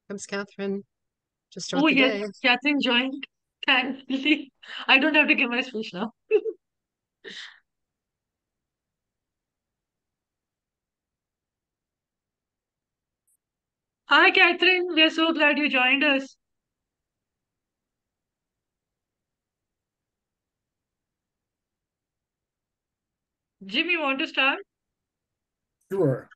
Comes Catherine to start Oh, the yes, day. Catherine joined. Thankfully, I don't have to give my speech now. Hi, Catherine. We're so glad you joined us. Jim, you want to start? Sure.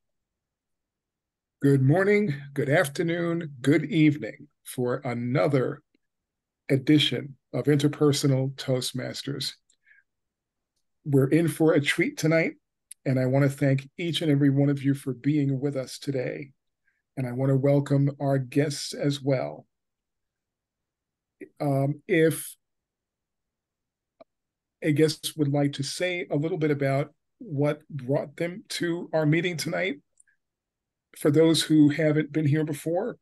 Good morning, good afternoon, good evening for another edition of Interpersonal Toastmasters. We're in for a treat tonight, and I want to thank each and every one of you for being with us today. And I want to welcome our guests as well. If a guest would like to say a little bit about what brought them to our meeting tonight, for those who haven't been here before,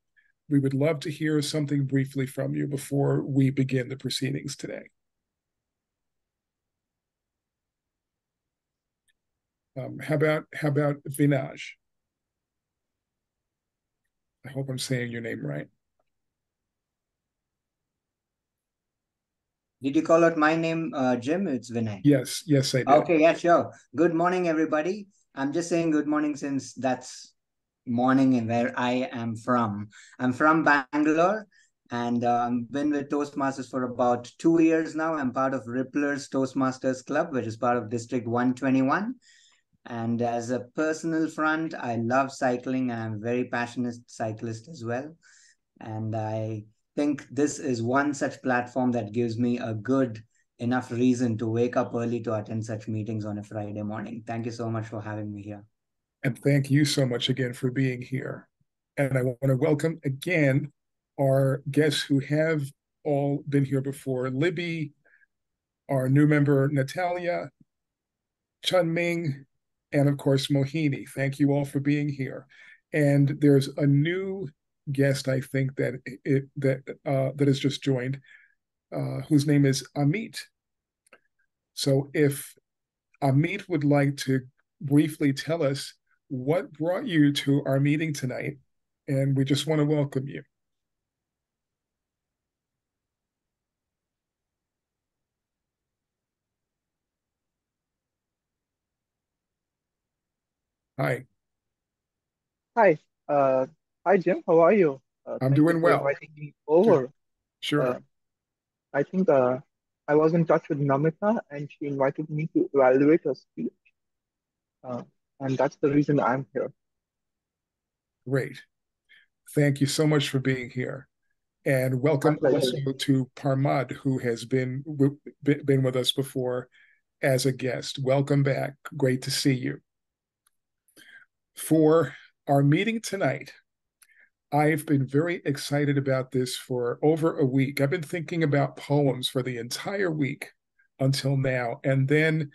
we would love to hear something briefly from you before we begin the proceedings today. How about Vinaj? I hope I'm saying your name right. Did you call out my name, Jim? It's Vinay. Yes, I did. Okay, yeah, sure. Good morning, everybody. I'm just saying good morning since that's morning and where I am from. I'm from Bangalore and been with Toastmasters for about 2 years now. I'm part of Rippler's Toastmasters Club, which is part of District 121. And as a personal front, I love cycling and I'm a very passionate cyclist as well. And I think this is one such platform that gives me a good enough reason to wake up early to attend such meetings on a Friday morning. Thank you so much for having me here. And thank you so much again for being here. And I want to welcome again our guests who have all been here before. Libby, our new member, Natalia, Chun Ming, and of course, Mohini. Thank you all for being here. And there's a new guest, I think, that has just joined, whose name is Amit. So if Amit would like to briefly tell us what brought you to our meeting tonight, and we just want to welcome you. Hi. Hi, uh, hi Jim. How are you? I'm Thank you doing for well. inviting me over. Sure. I think I was in touch with Namita, and she invited me to evaluate her speech, uh, and that's the reason I'm here. Great. Thank you so much for being here. And My welcome pleasure. also to Parmad, who has been with us before as a guest. Welcome back. Great to see you. For our meeting tonight, I've been very excited about this for over a week. I've been thinking about poems for the entire week until now. And then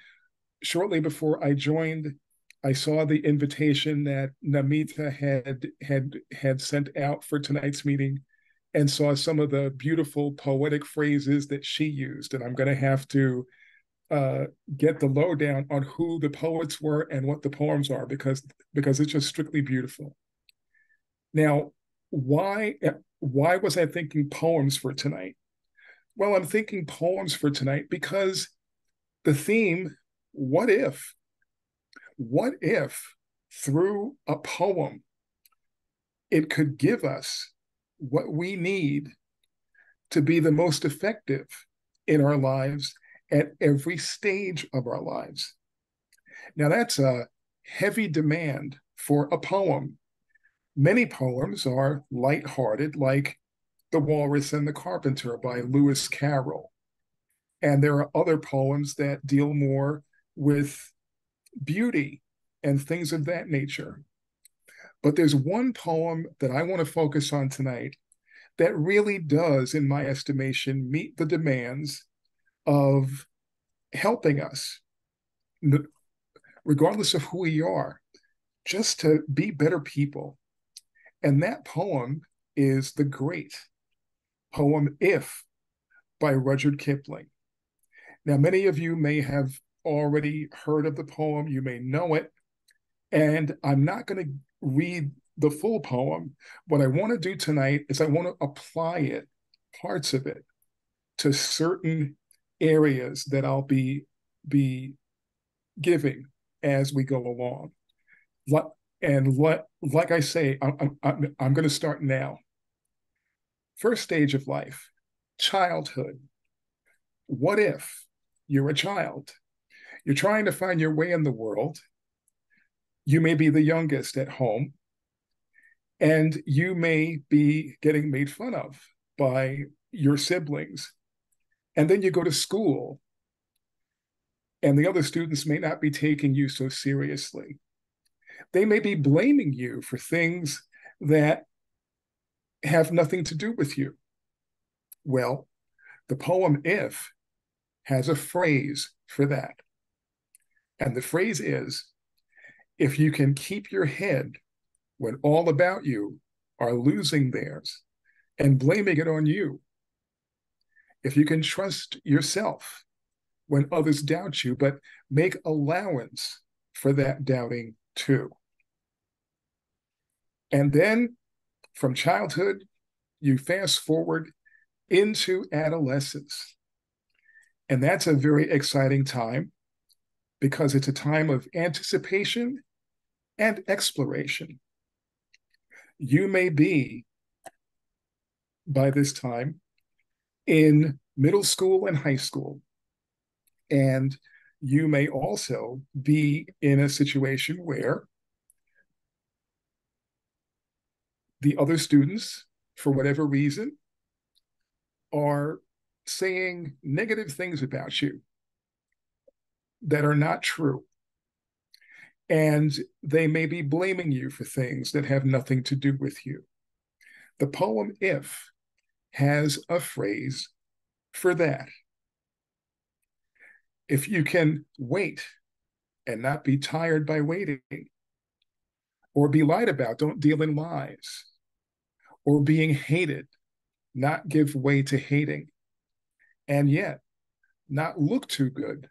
shortly before I joined, I saw the invitation that Namita had sent out for tonight's meeting and saw some of the beautiful poetic phrases that she used. And I'm going to have to get the lowdown on who the poets were and what the poems are because it's just strictly beautiful. Now, why was I thinking poems for tonight? Well, I'm thinking poems for tonight because the theme, what if? What if through a poem it could give us what we need to be the most effective in our lives at every stage of our lives? Now, that's a heavy demand for a poem. Many poems are lighthearted, like The Walrus and the Carpenter by Lewis Carroll. And there are other poems that deal more with beauty and things of that nature. But there's one poem that I want to focus on tonight that really does, in my estimation, meet the demands of helping us, regardless of who we are, just to be better people. And that poem is the great poem If by Rudyard Kipling. Now, many of you may have already heard of the poem, you may know it. And I'm not going to read the full poem. What I want to do tonight is I want to apply it, parts of it, to certain areas that I'll be giving as we go along. Like I say, I'm going to start now. First stage of life, childhood. What if you're a child? You're trying to find your way in the world. You may be the youngest at home, and you may be getting made fun of by your siblings. And then you go to school, and the other students may not be taking you so seriously. They may be blaming you for things that have nothing to do with you. Well, the poem If has a phrase for that. And the phrase is, if you can keep your head when all about you are losing theirs and blaming it on you, if you can trust yourself when others doubt you, but make allowance for that doubting too. And then from childhood, you fast forward into adolescence. And that's a very exciting time because it's a time of anticipation and exploration. You may be, by this time, in middle school and high school. And you may also be in a situation where the other students, for whatever reason, are saying negative things about you that are not true. And they may be blaming you for things that have nothing to do with you. The poem If has a phrase for that. If you can wait and not be tired by waiting, or be lied about, don't deal in lies, or being hated, not give way to hating, and yet not look too good,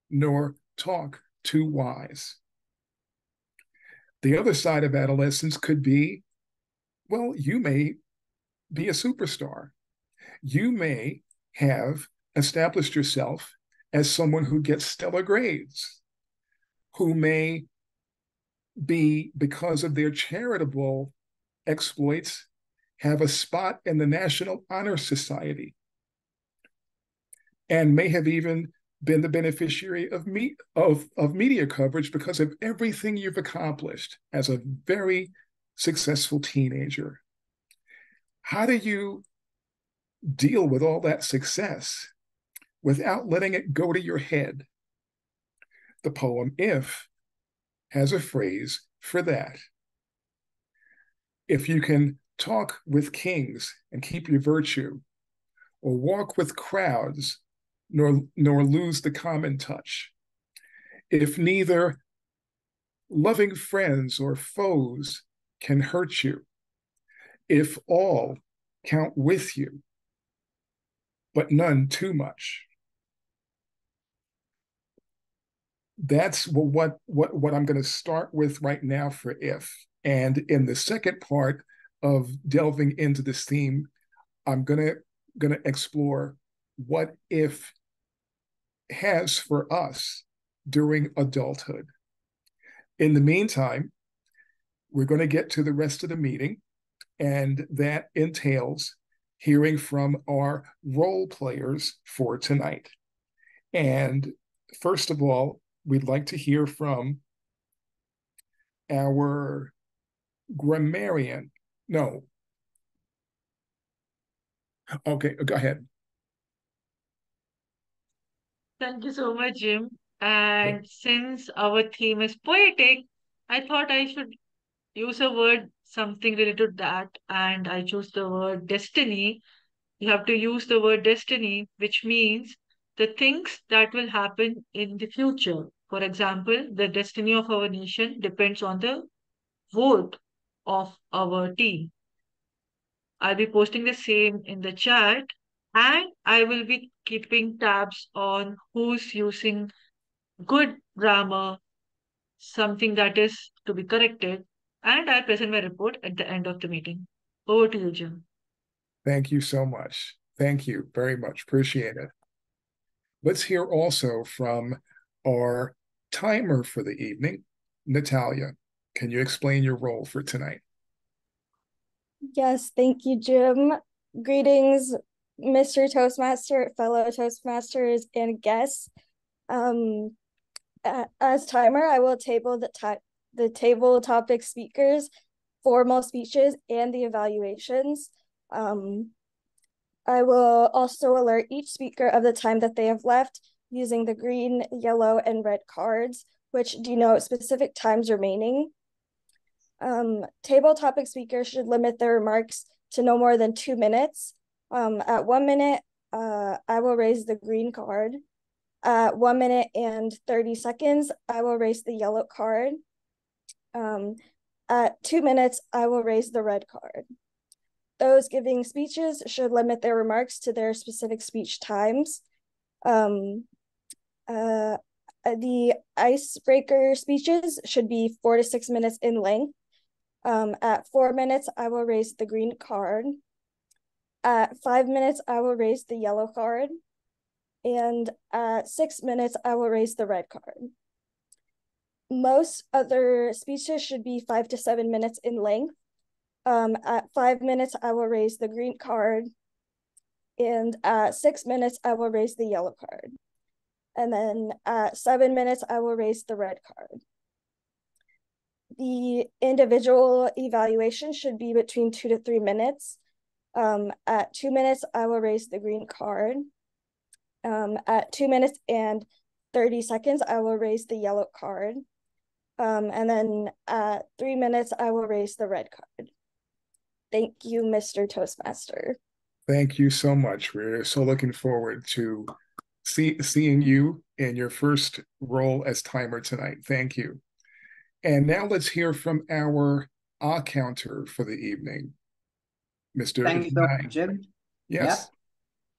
nor talk too wise. The other side of adolescence could be, well, you may be a superstar. You may have established yourself as someone who gets stellar grades, who may be, because of their charitable exploits, have a spot in the National Honor Society, and may have even been the beneficiary of media coverage because of everything you've accomplished as a very successful teenager. How do you deal with all that success without letting it go to your head? The poem If has a phrase for that. If you can talk with kings and keep your virtue, or walk with crowds, nor lose the common touch. If neither loving friends or foes can hurt you, if all count with you, but none too much. That's what I'm going to start with right now for If. And in the second part of delving into this theme, I'm going to explore what If has for us during adulthood. In the meantime, we're going to get to the rest of the meeting, and that entails hearing from our role players for tonight. And first of all, we'd like to hear from our grammarian. No. Okay, go ahead. Thank you so much, Jim. And since our theme is poetic, I thought I should use a word, something related to that, and I chose the word destiny. You have to use the word destiny, which means the things that will happen in the future. For example, the destiny of our nation depends on the vote of our team. I'll be posting the same in the chat, and I will be keeping tabs on who's using good grammar something that is to be corrected, and I'll present my report at the end of the meeting. Over to you, Jim. Thank you so much. Thank you very much. Appreciate it. Let's hear also from our timer for the evening. Natalia, can you explain your role for tonight? Yes, thank you, Jim. Greetings, Mr. Toastmaster, fellow Toastmasters, and guests. As timer, I will table the table topic speakers, formal speeches, and the evaluations. I will also alert each speaker of the time that they have left using the green, yellow, and red cards, which denote specific times remaining. Table topic speakers should limit their remarks to no more than 2 minutes. At 1 minute, I will raise the green card. At 1 minute and 30 seconds, I will raise the yellow card. At 2 minutes, I will raise the red card. Those giving speeches should limit their remarks to their specific speech times. The icebreaker speeches should be 4 to 6 minutes in length. At 4 minutes, I will raise the green card. At 5 minutes, I will raise the yellow card. And at 6 minutes, I will raise the red card. Most other speeches should be 5 to 7 minutes in length. At 5 minutes, I will raise the green card. And at 6 minutes, I will raise the yellow card. And then at 7 minutes, I will raise the red card. The individual evaluation should be between 2 to 3 minutes. At 2 minutes, I will raise the green card. At 2 minutes and 30 seconds, I will raise the yellow card. And then at 3 minutes, I will raise the red card. Thank you, Mr. Toastmaster. Thank you so much. We're so looking forward to seeing you in your first role as timer tonight. Thank you. And now let's hear from our counter for the evening, Mr. Thank you so much, Jim. Yes. Yep.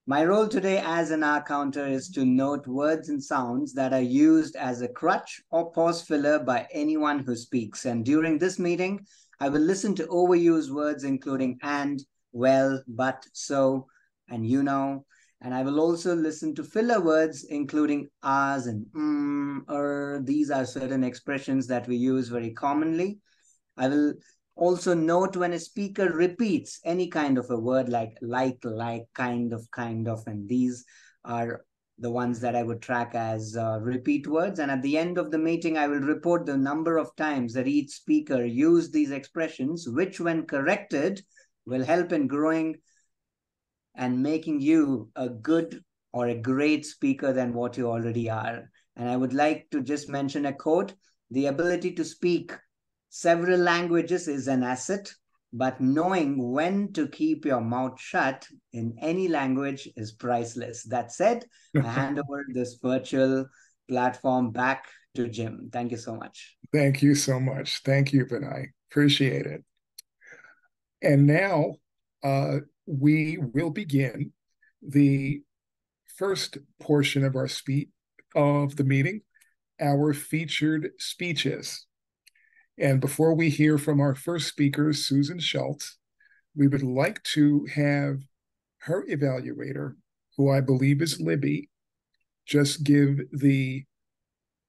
My role today as an counter is to note words and sounds that are used as a crutch or pause filler by anyone who speaks. And during this meeting, I will listen to overused words including and, well, but, so, and you know. And I will also listen to filler words including ahs and these are certain expressions that we use very commonly. I will also note when a speaker repeats any kind of a word like, kind of, and these are the ones that I would track as repeat words. And at the end of the meeting, I will report the number of times that each speaker used these expressions, which when corrected will help in growing and making you a good or a great speaker than what you already are. And I would like to just mention a quote: the ability to speak several languages is an asset, but knowing when to keep your mouth shut in any language is priceless. That said, I hand over this virtual platform back to Jim. Thank you so much. Thank you so much. Thank you, Vinay. Appreciate it. And now we will begin the first portion of our the meeting, our featured speeches. And before we hear from our first speaker, Susan Schultz, we would like to have her evaluator, who I believe is Libby, just give the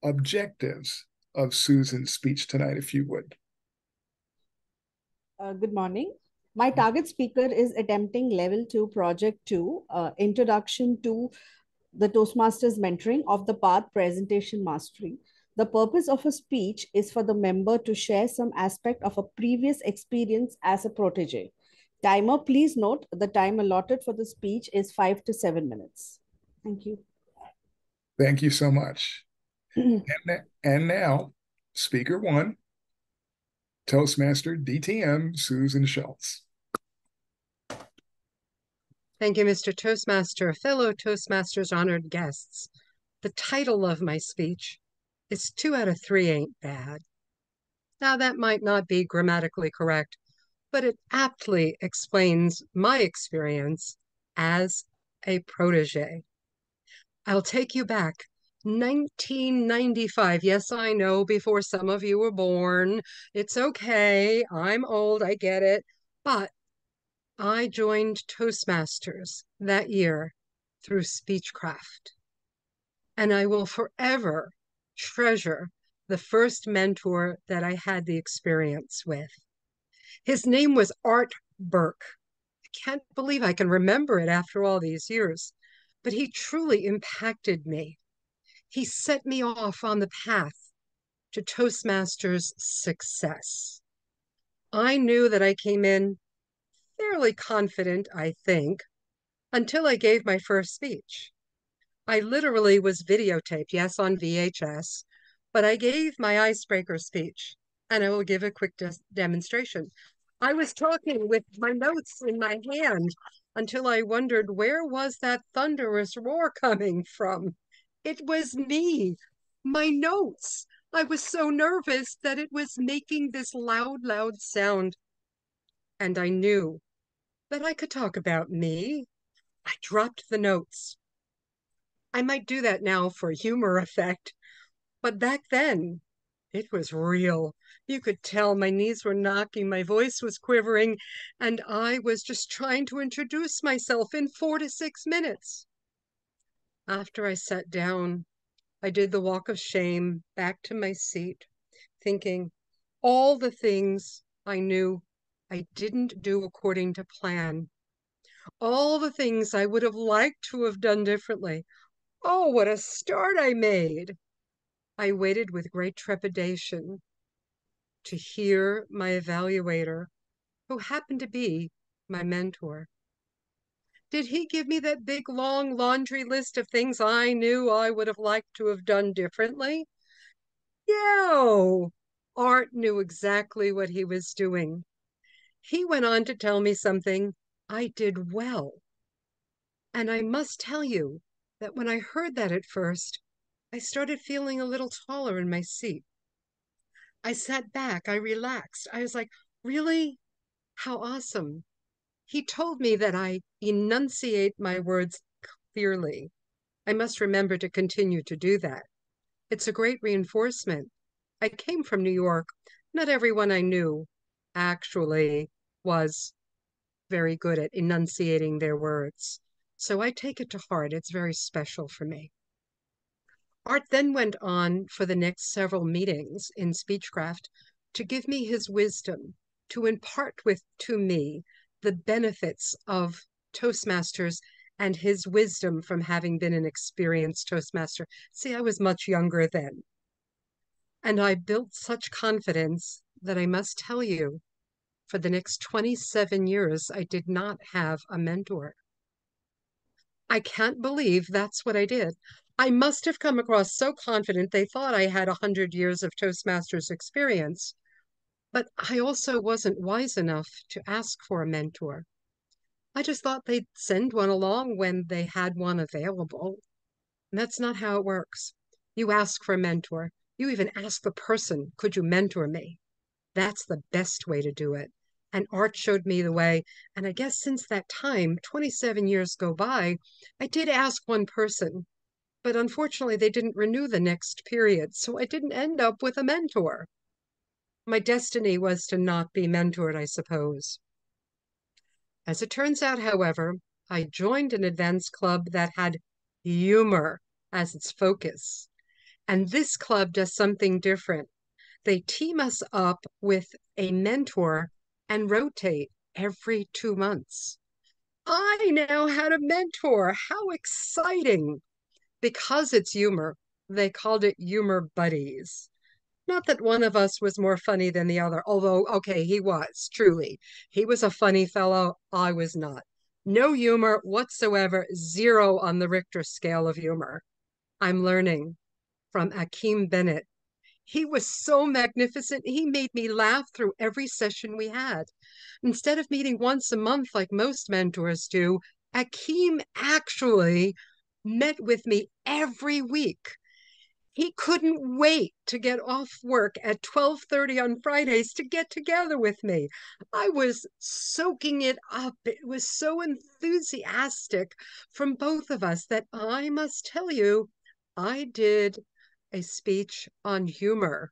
objectives of Susan's speech tonight, if you would. Good morning. My target speaker is attempting level 2, project 2, introduction to the Toastmasters mentoring of the path presentation mastery. The purpose of a speech is for the member to share some aspect of a previous experience as a protege. Timer, please note the time allotted for the speech is 5 to 7 minutes. Thank you. Thank you so much. And now, speaker 1, Toastmaster DTM, Susan Schultz. Thank you, Mr. Toastmaster, fellow Toastmasters, honored guests. The title of my speech is 2 out of 3 ain't bad. Now, that might not be grammatically correct, but it aptly explains my experience as a protege. I'll take you back 1995. Yes, I know, before some of you were born. It's okay. I'm old, I get it. But I joined Toastmasters that year through Speechcraft. And I will forever treasure the first mentor that I had the experience with. His name was Art Burke. I can't believe I can remember it after all these years, but he truly impacted me. He set me off on the path to Toastmasters success. I knew that I came in fairly confident, I think, until I gave my first speech. I literally was videotaped, yes, on VHS, but I gave my icebreaker speech, and I will give a quick demonstration. I was talking with my notes in my hand until I wondered, where was that thunderous roar coming from? It was me, my notes. I was so nervous that it was making this loud, loud sound. And I knew that I could talk about me. I dropped the notes. I might do that now for humor effect, but back then, it was real. You could tell my knees were knocking, my voice was quivering, and I was just trying to introduce myself in 4 to 6 minutes. After I sat down, I did the walk of shame back to my seat, thinking all the things I knew I didn't do according to plan, all the things I would have liked to have done differently. Oh, what a start I made. I waited with great trepidation to hear my evaluator, who happened to be my mentor. Did he give me that big, long laundry list of things I knew I would have liked to have done differently? No, Art knew exactly what he was doing. He went on to tell me something I did well. And I must tell you that when I heard that at first, I started feeling a little taller in my seat. I sat back, I relaxed. I was like, really? How awesome. He told me that I enunciate my words clearly. I must remember to continue to do that. It's a great reinforcement. I came from New York. Not everyone I knew actually was very good at enunciating their words. So I take it to heart. It's very special for me. Art then went on for the next several meetings in Speechcraft to give me his wisdom, to impart to me the benefits of Toastmasters and his wisdom from having been an experienced Toastmaster. See, I was much younger then. And I built such confidence that I must tell you, for the next 27 years, I did not have a mentor. I can't believe that's what I did. I must have come across so confident they thought I had 100 years of Toastmasters experience, but I also wasn't wise enough to ask for a mentor. I just thought they'd send one along when they had one available. And that's not how it works. You ask for a mentor. You even ask the person, could you mentor me? That's the best way to do it. And Art showed me the way. And I guess since that time, 27 years go by, I did ask one person, but unfortunately they didn't renew the next period. So I didn't end up with a mentor. My destiny was to not be mentored, I suppose. As it turns out, however, I joined an advanced club that had humor as its focus. And this club does something different. They team us up with a mentor and rotate every 2 months. I now had a mentor. How exciting. Because it's humor, they called it humor buddies. Not that one of us was more funny than the other, although, okay, he was, truly. He was a funny fellow. I was not. No humor whatsoever, 0 on the Richter scale of humor. I'm learning from Akeem Bennett. He was so magnificent. He made me laugh through every session we had. Instead of meeting once a month like most mentors do, Akeem actually met with me every week. He couldn't wait to get off work at 12:30 on Fridays to get together with me. I was soaking it up. It was so enthusiastic from both of us that I must tell you, I did a speech on humor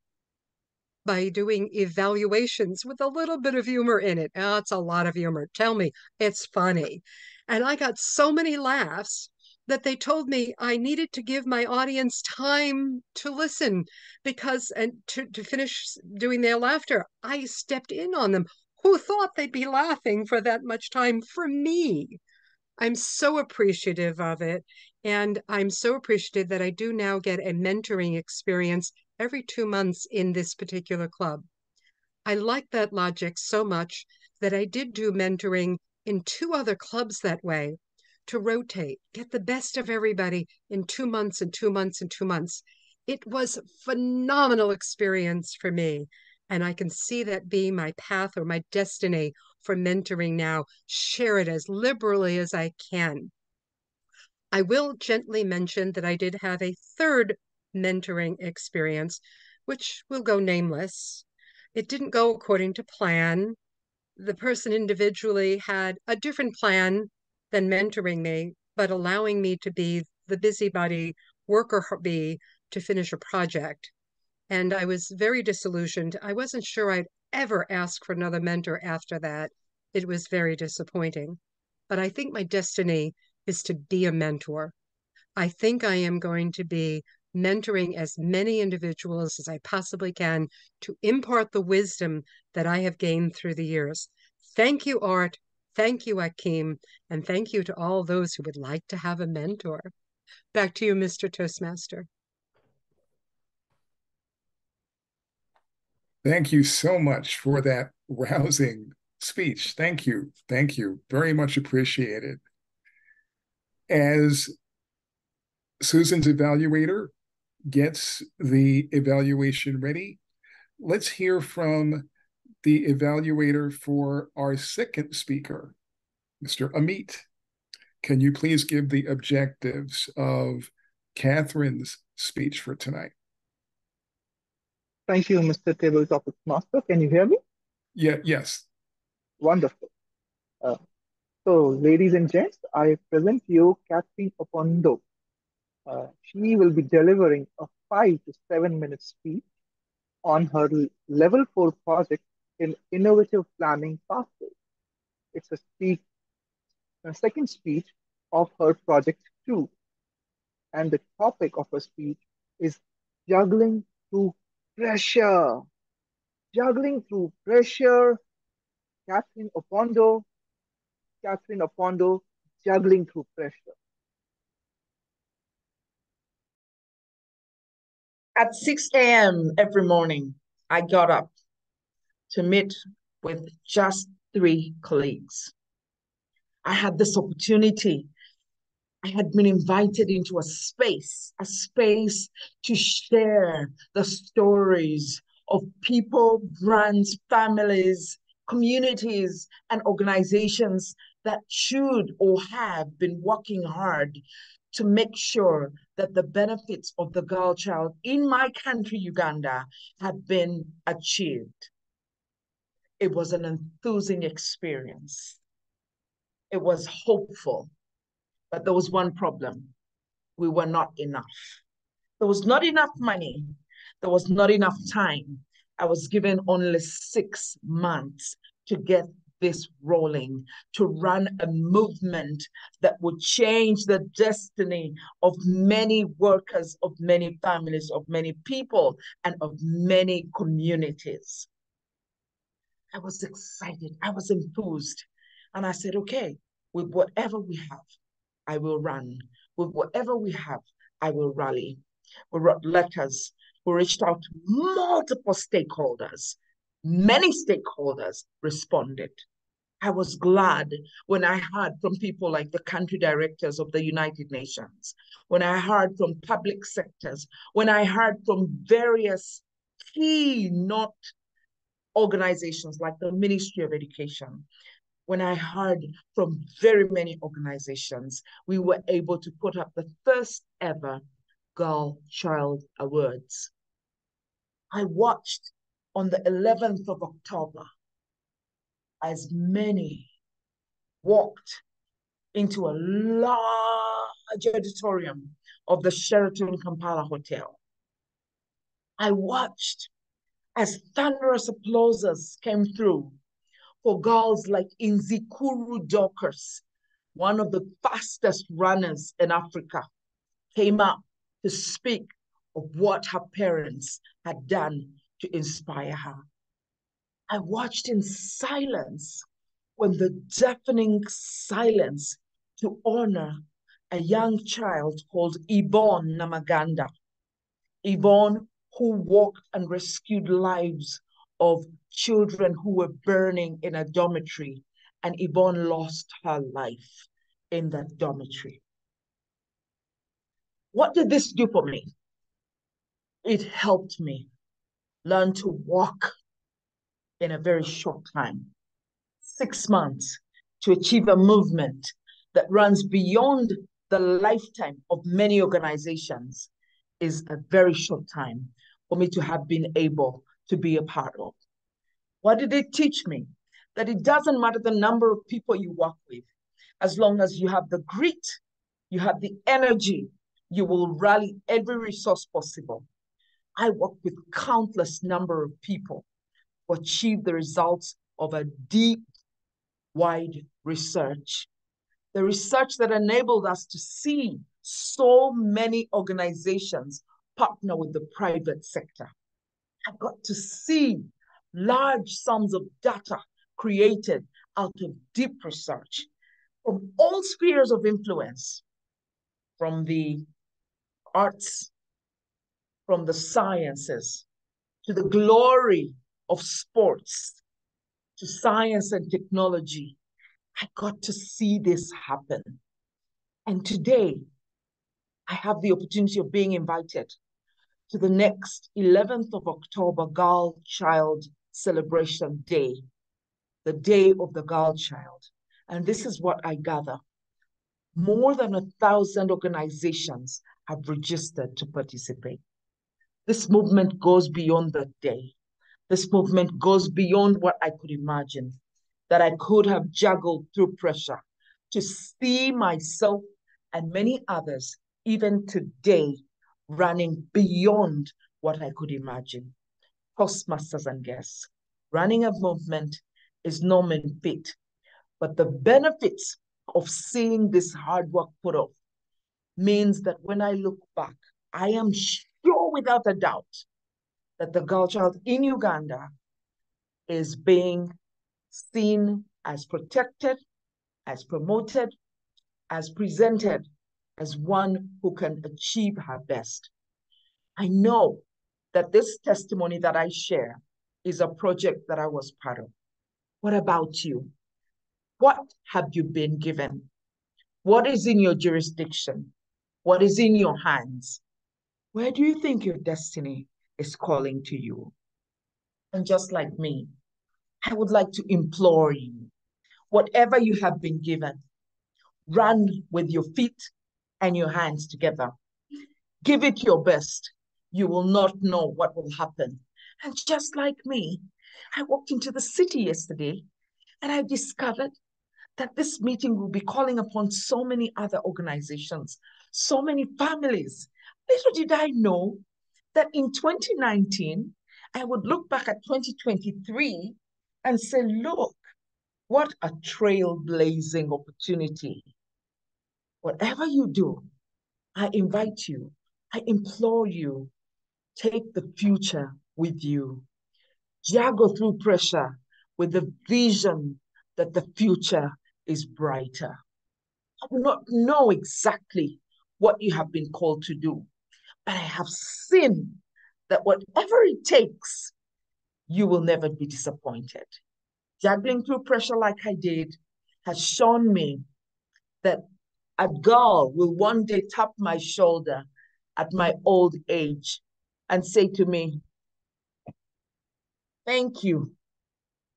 by doing evaluations with a little bit of humor in it. Oh, it's a lot of humor. Tell me, it's funny. And I got so many laughs that they told me I needed to give my audience time to listen because, and to finish doing their laughter, I stepped in on them. Who thought they'd be laughing for that much time for me? I'm so appreciative of it. And I'm so appreciative that I do now get a mentoring experience every 2 months in this particular club. I like that logic so much that I did do mentoring in 2 other clubs that way to rotate, get the best of everybody in 2 months and 2 months and 2 months. It was a phenomenal experience for me. And I can see that being my path or my destiny for mentoring now, share it as liberally as I can. I will gently mention that I did have a third mentoring experience, which will go nameless. It didn't go according to plan. The person individually had a different plan than mentoring me, but allowing me to be the busybody worker bee to finish a project. And I was very disillusioned. I wasn't sure I'd ever ask for another mentor after that. It was very disappointing. But I think my destiny is to be a mentor. I think I am going to be mentoring as many individuals as I possibly can to impart the wisdom that I have gained through the years. Thank you, Art. Thank you, Akeem. And thank you to all those who would like to have a mentor. Back to you, Mr. Toastmaster. Thank you so much for that rousing speech. Thank you. Thank you. Very much appreciated. As Susan's evaluator gets the evaluation ready, let's hear from the evaluator for our second speaker, Mr. Amit. Can you please give the objectives of Catherine's speech for tonight? Thank you, Mr. Tabletop Master. Can you hear me? Yeah, yes. Wonderful. So, ladies and gents, I present you Catherine Opondo. She will be delivering a 5 to 7 minute speech on her level 4 project in innovative planning Passcode. It's a second speech of her project 2. And the topic of her speech is juggling through pressure. Juggling through pressure. Catherine Opondo, juggling through pressure. At 6 a.m. every morning, I got up to meet with just 3 colleagues. I had this opportunity. I had been invited into a space to share the stories of people, brands, families, communities, and organizations that should or have been working hard to make sure that the benefits of the girl child in my country, Uganda, have been achieved. It was an enthusing experience. It was hopeful, but there was one problem. We were not enough. There was not enough money. There was not enough time. I was given only 6 months to get this rolling, to run a movement that would change the destiny of many workers, of many families, of many people, and of many communities. I was excited. I was enthused. And I said, okay, with whatever we have, I will run. With whatever we have, I will rally. We wrote letters. We reached out to multiple stakeholders. Many stakeholders responded. I was glad when I heard from people like the country directors of the United Nations, when I heard from public sectors, when I heard from various key not organizations like the Ministry of Education. When I heard from very many organizations, we were able to put up the first ever Girl Child Awards. I watched on the 11th of October as many walked into a large auditorium of the Sheraton Kampala Hotel. I watched as thunderous applauses came through for girls like Inzikuru Dorcas, one of the fastest runners in Africa, came up to speak of what her parents had done to inspire her. I watched in silence when the deafening silence to honor a young child called Yvonne Namaganda. Yvonne, who walked and rescued lives of children who were burning in a dormitory, and Yvonne lost her life in that dormitory. What did this do for me? It helped me learn to walk in a very short time, 6 months, to achieve a movement that runs beyond the lifetime of many organizations is a very short time for me to have been able to be a part of. What did it teach me? That it doesn't matter the number of people you work with, as long as you have the grit, you have the energy, you will rally every resource possible. I work with countless number of people to achieve the results of a deep, wide research. The research that enabled us to see so many organizations partner with the private sector. I got to see large sums of data created out of deep research from all spheres of influence, from the arts, from the sciences, to the glory of sports, to science and technology. I got to see this happen. And today, I have the opportunity of being invited to the next 11th of October Girl Child Celebration Day, the Day of the Girl Child. And this is what I gather. More than 1,000 organizations have registered to participate. This movement goes beyond that day. This movement goes beyond what I could imagine, that I could have juggled through pressure to see myself and many others, even today, running beyond what I could imagine. Toastmasters and guests, running a movement is no mean feat, but the benefits of seeing this hard work put off means that when I look back, I am sure without a doubt that the girl child in Uganda is being seen as protected, as promoted, as presented as one who can achieve her best. I know that this testimony that I share is a project that I was part of. What about you? What have you been given? What is in your jurisdiction? What is in your hands? Where do you think your destiny is calling to you? And just like me, I would like to implore you, whatever you have been given, run with your feet and your hands together. Give it your best. You will not know what will happen. And just like me, I walked into the city yesterday and I discovered that this meeting will be calling upon so many other organizations, so many families. Little did I know that in 2019, I would look back at 2023 and say, look, what a trailblazing opportunity. Whatever you do, I invite you, I implore you, take the future with you. Juggle through pressure with the vision that the future is brighter. I do not know exactly what you have been called to do, but I have seen that whatever it takes, you will never be disappointed. Juggling through pressure like I did has shown me that a girl will one day tap my shoulder at my old age and say to me, thank you,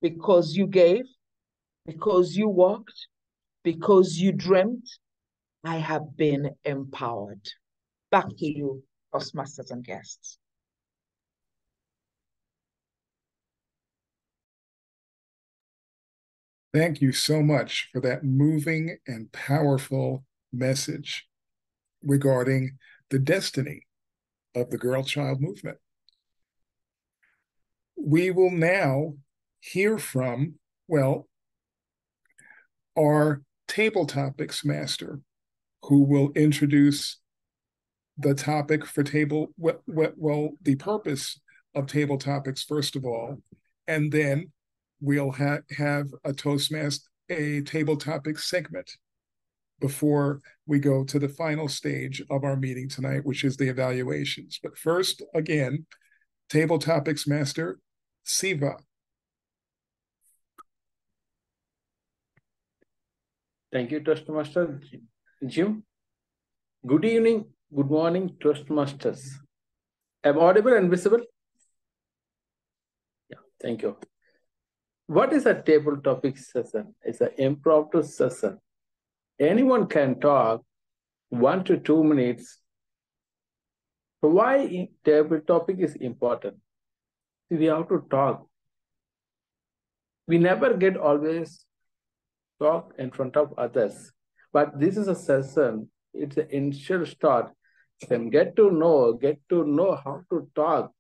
because you gave, because you walked, because you dreamt, I have been empowered. Back to you, Toastmasters and guests. Thank you so much for that moving and powerful message regarding the destiny of the girl-child movement. We will now hear from, well, our table topics master, who will introduce the topic for the purpose of table topics, first of all, and then we'll have a table topics segment before we go to the final stage of our meeting tonight, which is the evaluations. But first, again, table topics master, Siva. Thank you, Toastmaster Jim. Good evening, good morning, Toastmasters. Am I audible and visible? Yeah, thank you. What is a table topic session? It's an impromptu session. Anyone can talk 1 to 2 minutes. So why table topic is important? We have to talk. We never get always talk in front of others. But this is a session, it's an initial start. Then get to know how to talk.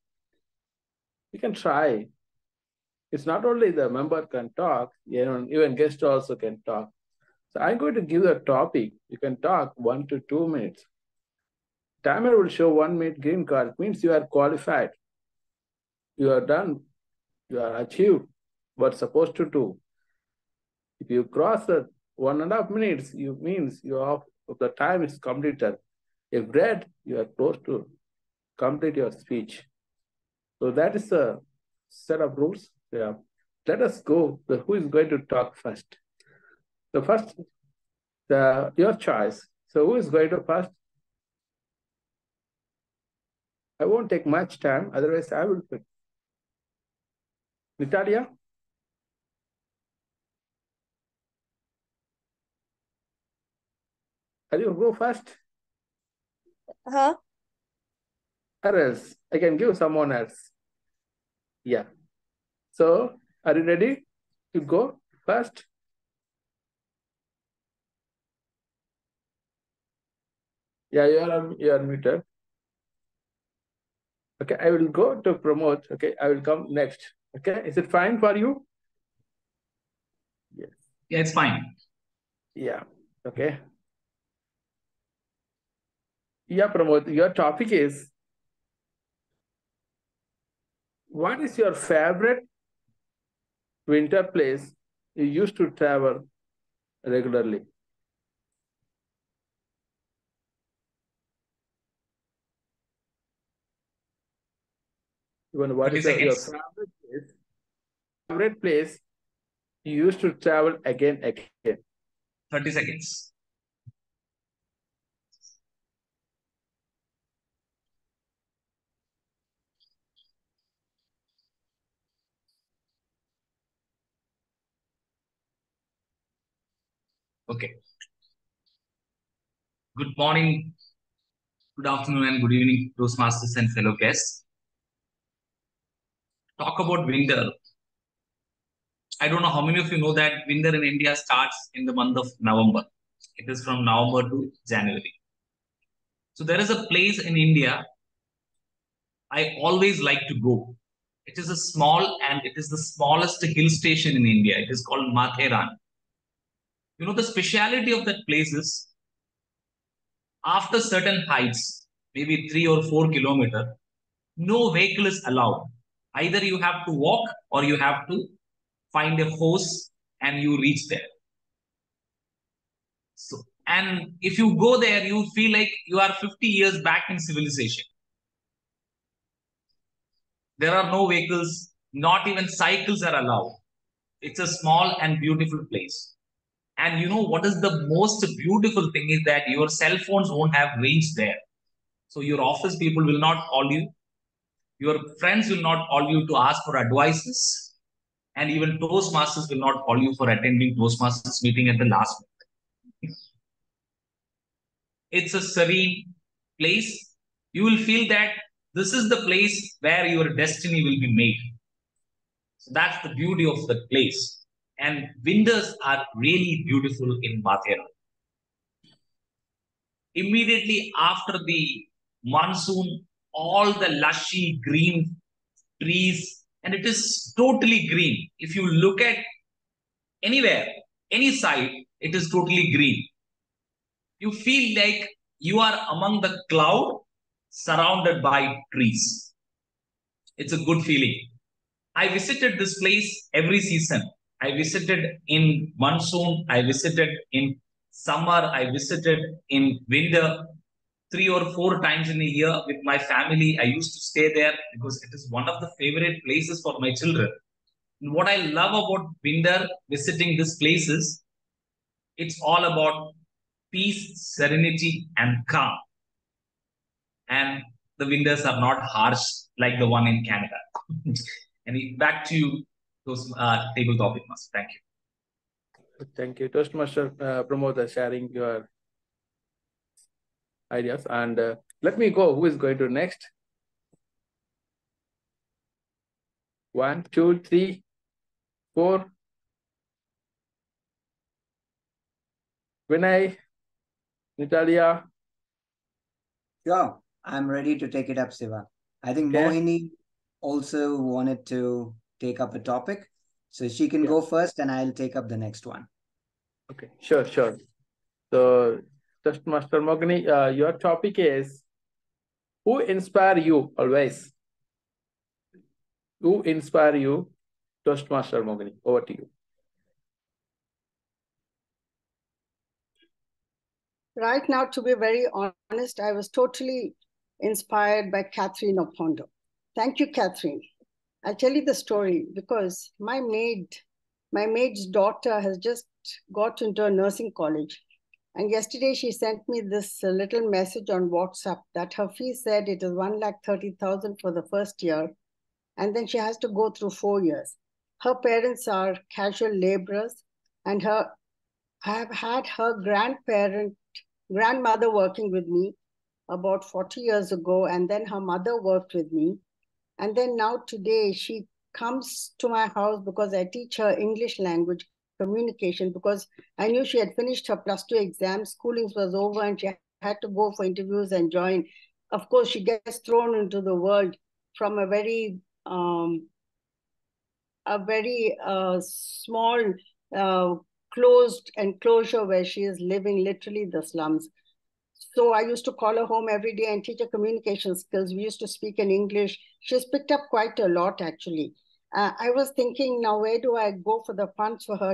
You can try. It's not only the member can talk, even guest also can talk. So I'm going to give a topic. You can talk 1 to 2 minutes. Timer will show 1 minute green card. It means you are qualified. You are done. You are achieved what's supposed to do. If you cross the 1.5 minutes, the time is completed. If red, you are close to complete your speech. So that is a set of rules. Yeah. Let us go. Who is going to talk first? The first, your choice. So who is going to first? I won't take much time. Otherwise, I will pick. Natalia? Are you go first? Huh? Or else I can give someone else. Yeah. So are you ready to go first? Yeah, you are muted. Okay, I will go to promote. Okay, I will come next. Okay, is it fine for you? Yes. Yeah, it's fine. Yeah. Okay. Yeah, promote. Your topic is, what is your favorite winter place you used to travel regularly? Even what is your favorite place you used to travel again? 30 seconds. Okay. Good morning, good afternoon, and good evening, Toastmasters and fellow guests. Talk about winter. I don't know how many of you know that winter in India starts in the month of November. It is from November to January. So there is a place in India I always like to go. It is the smallest hill station in India. It is called Matheran. You know, the speciality of that place is, after certain heights, maybe 3 or 4 kilometers, no vehicle is allowed. Either you have to walk or you have to find a horse and you reach there. So, and if you go there, you feel like you are 50 years back in civilization. There are no vehicles, not even cycles are allowed. It's a small and beautiful place. And you know what is the most beautiful thing is that your cell phones won't have range there. So your office people will not call you. Your friends will not call you to ask for advices. And even Toastmasters will not call you for attending Toastmasters meeting at the last minute. It's a serene place. You will feel that this is the place where your destiny will be made. So that's the beauty of the place. And winters are really beautiful in Mathera. Immediately after the monsoon, all the lushy green trees, and it is totally green. If you look at anywhere, any side, it is totally green. You feel like you are among the cloud surrounded by trees. It's a good feeling. I visited this place every season. I visited in monsoon, I visited in summer, I visited in winter. 3 or 4 times in a year with my family. I used to stay there because it is one of the favorite places for my children. And what I love about winter visiting this place is it's all about peace, serenity, and calm. And the winters are not harsh like the one in Canada. And back to you, those table topic master. Thank you. Thank you, Toastmaster Pramod, sharing your ideas. And let me go. Who is going to next? 1, 2, 3, 4. Vinay, Natalia. Sure, I'm ready to take it up, Siva. I think Mohini also wanted to take up a topic. So she can go first and I'll take up the next one. Okay, sure. So, Toastmaster Mohini, your topic is, who inspire you always? Who inspire you? Toastmaster Mohini, over to you. Right now, to be very honest, I was totally inspired by Catherine Opondo. Thank you, Catherine. I'll tell you the story because my maid's daughter has just got into a nursing college. And yesterday she sent me this little message on WhatsApp that her fee said it is 1,30,000 for the first year. And then she has to go through 4 years. Her parents are casual laborers and I have had her grandmother working with me about 40 years ago, and then her mother worked with me. And then now today she comes to my house because I teach her English language communication because I knew she had finished her +2 exam, schooling was over and she had to go for interviews and join. Of course, she gets thrown into the world from a very small closed enclosure where she is living, literally the slums. So I used to call her home every day and teach her communication skills. We used to speak in English. She's picked up quite a lot, actually. I was thinking, now where do I go for the funds for her?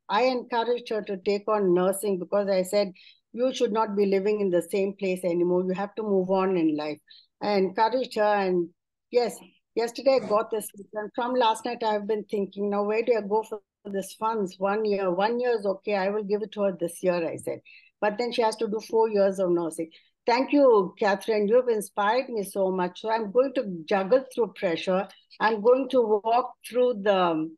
I encouraged her to take on nursing because I said, you should not be living in the same place anymore. You have to move on in life. I encouraged her, and yes, yesterday I got this. And from last night, I've been thinking, now where do I go for this funds? 1 year. 1 year is okay. I will give it to her this year, I said. But then she has to do 4 years of nursing. Thank you, Catherine. You've inspired me so much. So I'm going to juggle through pressure. I'm going to walk through the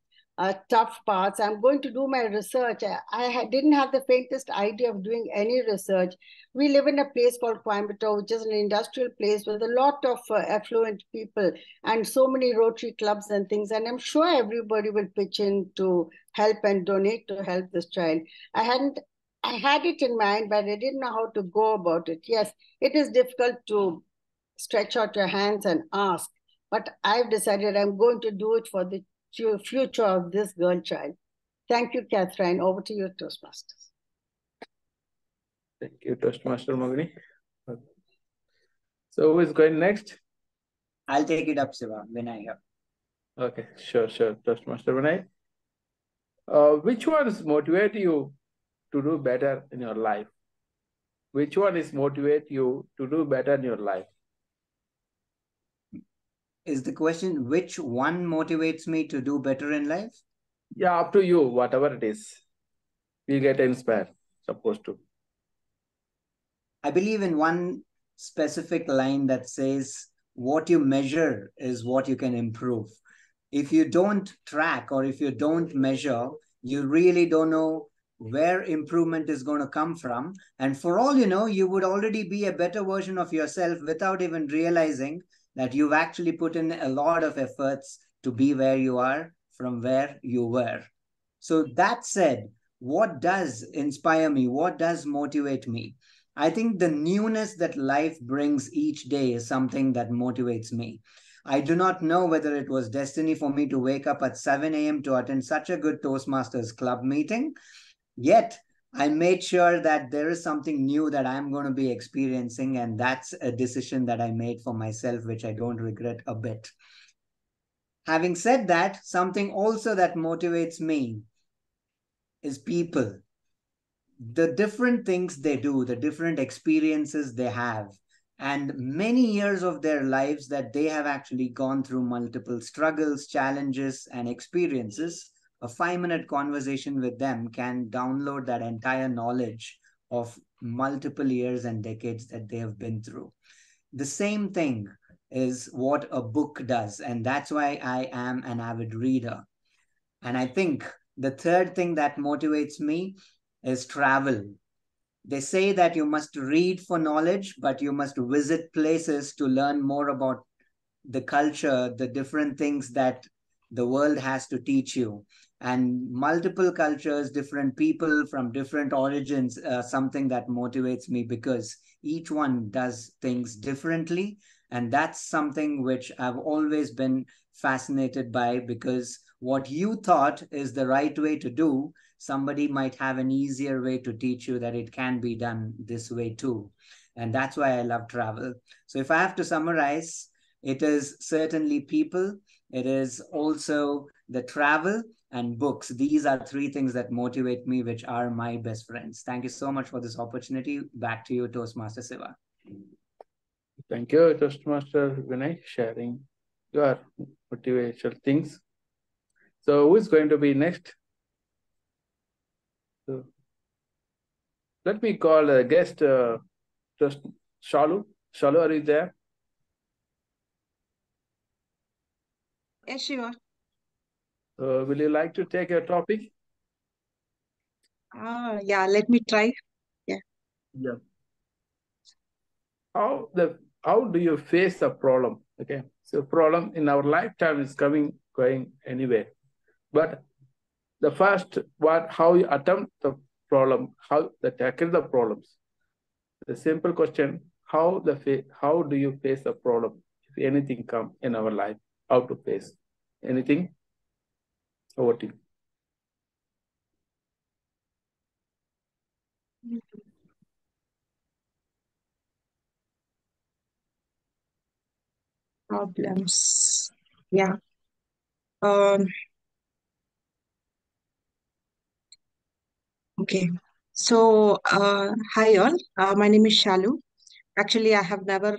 tough parts. I'm going to do my research. I didn't have the faintest idea of doing any research. We live in a place called Coimbatore, which is an industrial place with a lot of affluent people and so many Rotary clubs and things. And I'm sure everybody will pitch in to help and donate to help this child. I had it in mind, but I didn't know how to go about it. Yes, it is difficult to stretch out your hands and ask, but I've decided I'm going to do it for the future of this girl child. Thank you, Catherine. Over to you, Toastmasters. Thank you, Toastmaster Mohini. So who is going next? I'll take it up, Siva, Vinay here. Okay, sure. Toastmaster Vinay. Which ones motivate you to do better in your life? Which one is motivate you to do better in your life? Is the question, which one motivates me to do better in life? Yeah, up to you, whatever it is. You get inspired, supposed to. I believe in one specific line that says, what you measure is what you can improve. If you don't track or if you don't measure, you really don't know where improvement is going to come from. And for all you know, you would already be a better version of yourself without even realizing that you've actually put in a lot of efforts to be where you are from where you were. So that said, what does inspire me? What does motivate me? I think the newness that life brings each day is something that motivates me. I do not know whether it was destiny for me to wake up at 7 a.m. to attend such a good Toastmasters club meeting. Yet, I made sure that there is something new that I'm going to be experiencing, and that's a decision that I made for myself, which I don't regret a bit. Having said that, something also that motivates me is people. The different things they do, the different experiences they have, and many years of their lives that they have actually gone through multiple struggles, challenges, and experiences. A 5-minute conversation with them can download that entire knowledge of multiple years and decades that they have been through. The same thing is what a book does, and that's why I am an avid reader. And I think the third thing that motivates me is travel. They say that you must read for knowledge, but you must visit places to learn more about the culture, the different things that the world has to teach you. And multiple cultures, different people from different origins, something that motivates me because each one does things differently. And that's something which I've always been fascinated by, because what you thought is the right way to do, somebody might have an easier way to teach you that it can be done this way too. And that's why I love travel. So if I have to summarize, it is certainly people, it is also the travel and books. These are three things that motivate me, which are my best friends. Thank you so much for this opportunity. Back to you, Toastmaster Siva. Thank you, Toastmaster Vinay, sharing your motivational things. So who is going to be next? So, let me call a guest, just Shalu. Shalu, are you there? Yes, sure. Will you like to take a topic? Yeah, let me try. Yeah. Yeah. How do you face a problem? Okay, so problem in our lifetime is going anywhere, but the first what how you attempt the problem, how to tackle the problems. The simple question: how do you face a problem if anything come in our life? How to face anything? Over to you. Problems. Yeah. Um. Okay. So, hi all. My name is Shalu. Actually, I have never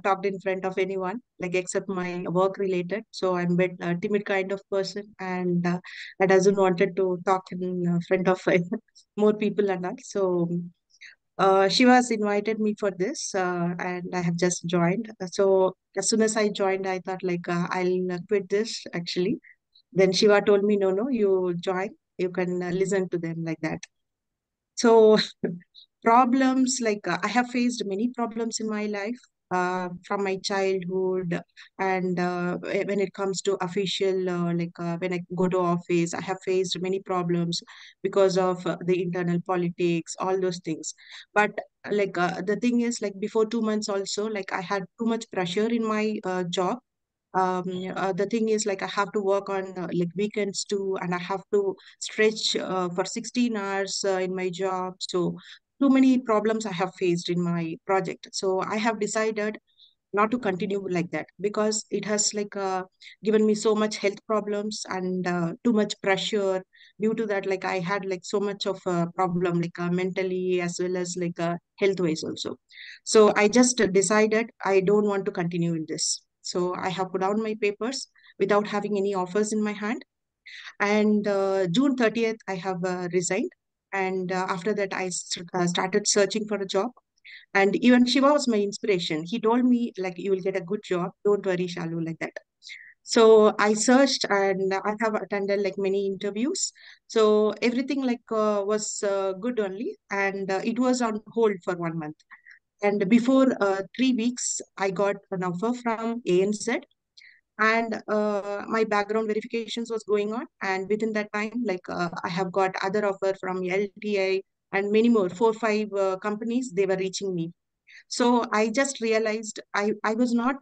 talked in front of anyone, like except my work related. So I'm a bit timid kind of person, and I doesn't wanted to talk in front of more people and all. So she was invited me for this, and I have just joined. So as soon as I joined, I thought I'll quit this actually. Then Shiva told me, no, no, you join. You can listen to them like that. So problems I have faced many problems in my life from my childhood, and when it comes to official when I go to office, I have faced many problems because of the internal politics, all those things. But the thing is, before 2 months also, I had too much pressure in my job. The thing is, I have to work on weekends too, and I have to stretch for 16 hours in my job. So too many problems I have faced in my project. So I have decided not to continue like that, because it has given me so much health problems and too much pressure. Due to that, I had so much of a problem mentally as well as health wise also. So I just decided I don't want to continue in this. So I have put down my papers without having any offers in my hand. And June 30th, I have resigned. And after that, I started searching for a job. And even Shiva was my inspiration. He told me, you will get a good job. Don't worry, Shalu, like that. So I searched, and I have attended many interviews. So everything was good only. And it was on hold for 1 month. And before 3 weeks, I got an offer from ANZ, and my background verifications was going on. And within that time, I have got other offer from LTI, and many more, 4 or 5 companies, they were reaching me. So I just realized I was not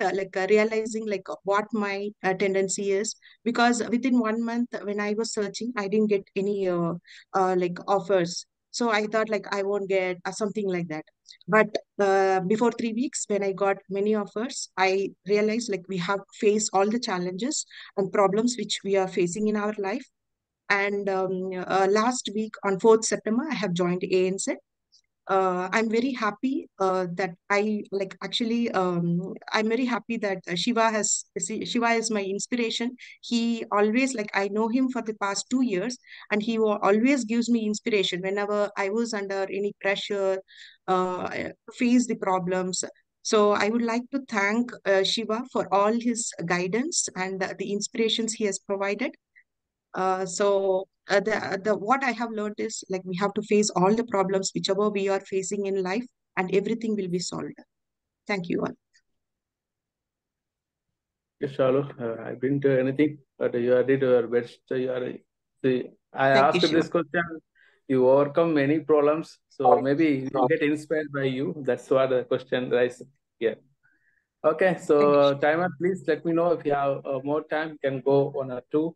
realizing what my tendency is, because within 1 month when I was searching, I didn't get any offers. So I thought I won't get something like that. But before 3 weeks, when I got many offers, I realized we have faced all the challenges and problems which we are facing in our life. And last week on 4th September, I have joined ANZ. I'm very happy that I'm very happy that Shiva is my inspiration. He always I know him for the past 2 years, and he always gives me inspiration whenever I was under any pressure, face the problems. So I would like to thank Shiva for all his guidance and the inspirations he has provided. The what I have learned is we have to face all the problems whichever we are facing in life, and everything will be solved. Thank you all. Yes, Shalu, I didn't do anything, but you did your best. I asked this question. You overcome many problems, so maybe we get inspired by you. That's what the question is here. Okay, so timer, please let me know if you have more time. You can go 1 or 2.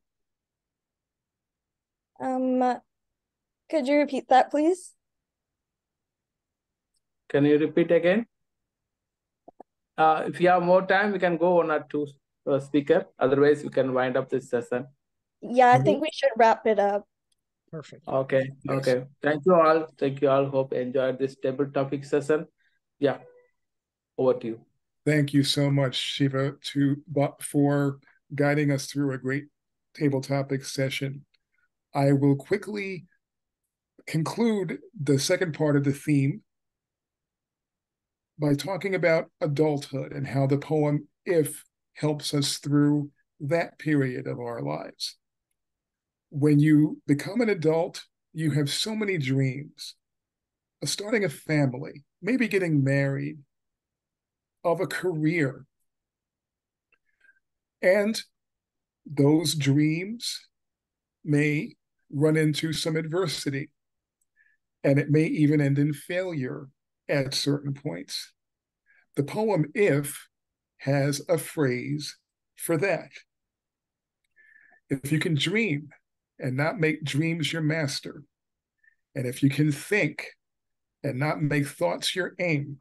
Could you repeat that, please? Can you repeat again? If you have more time, we can go 1 or 2 speaker. Otherwise, we can wind up this session. Yeah, I think we should wrap it up. Perfect. Okay. Yes. Okay. Thank you all. Thank you all. Hope you enjoyed this table topic session. Yeah. Over to you. Thank you so much, Shiva, for guiding us through a great table topic session. I will quickly conclude the second part of the theme by talking about adulthood and how the poem If helps us through that period of our lives. When you become an adult, you have so many dreams, of starting a family, maybe getting married, of a career. And those dreams may run into some adversity, and it may even end in failure at certain points. The poem If has a phrase for that. If you can dream and not make dreams your master, and if you can think and not make thoughts your aim,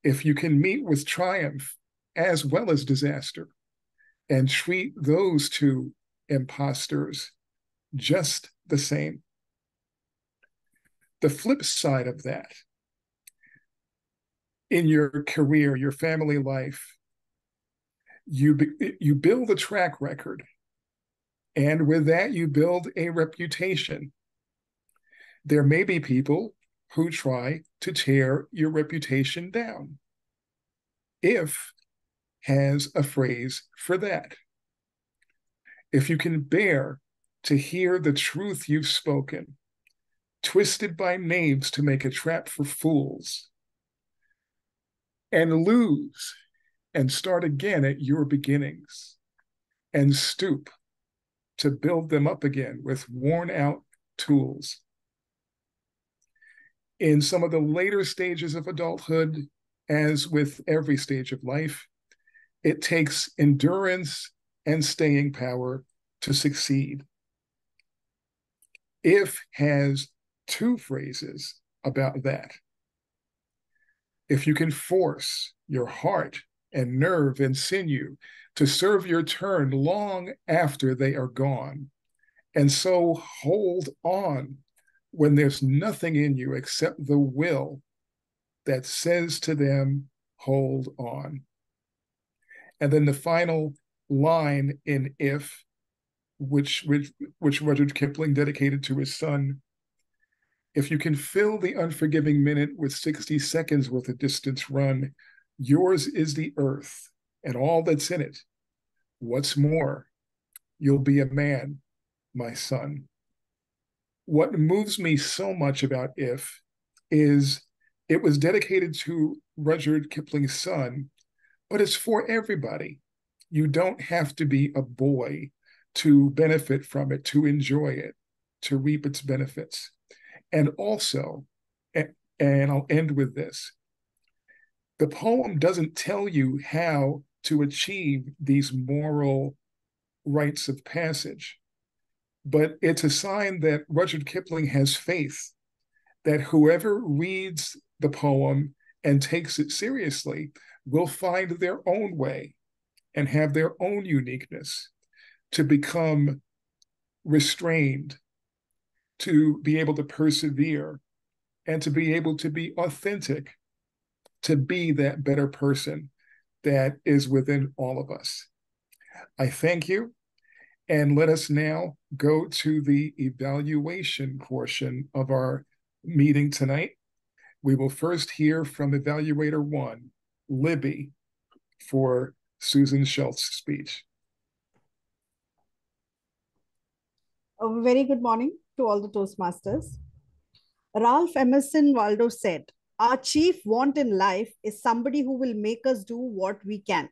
if you can meet with triumph as well as disaster, and treat those two imposters just the same. The flip side of that, in your career, your family life, you build a track record, and with that you build a reputation. There may be people who try to tear your reputation down. If has a phrase for that. If you can bear to hear the truth you've spoken, twisted by knaves to make a trap for fools, and lose and start again at your beginnings, and stoop to build them up again with worn out tools. In some of the later stages of adulthood, as with every stage of life, it takes endurance and staying power to succeed. If has 2 phrases about that. If you can force your heart and nerve and sinew to serve your turn long after they are gone, and so hold on when there's nothing in you except the will that says to them, hold on. And then the final line in If, which Rudyard Kipling dedicated to his son: if you can fill the unforgiving minute with 60 seconds worth of distance run, yours is the earth and all that's in it. What's more, you'll be a man, my son. What moves me so much about If is it was dedicated to Rudyard Kipling's son, but it's for everybody. You don't have to be a boy to benefit from it, to enjoy it, to reap its benefits. And also, and I'll end with this, the poem doesn't tell you how to achieve these moral rites of passage, but it's a sign that Rudyard Kipling has faith that whoever reads the poem and takes it seriously will find their own way and have their own uniqueness to become restrained, to be able to persevere, and to be able to be authentic, to be that better person that is within all of us. I thank you. And let us now go to the evaluation portion of our meeting tonight. We will first hear from evaluator one, Libby, for Susan Schultz's speech. A very good morning to all the Toastmasters. Ralph Emerson Waldo said, "Our chief want in life is somebody who will make us do what we can."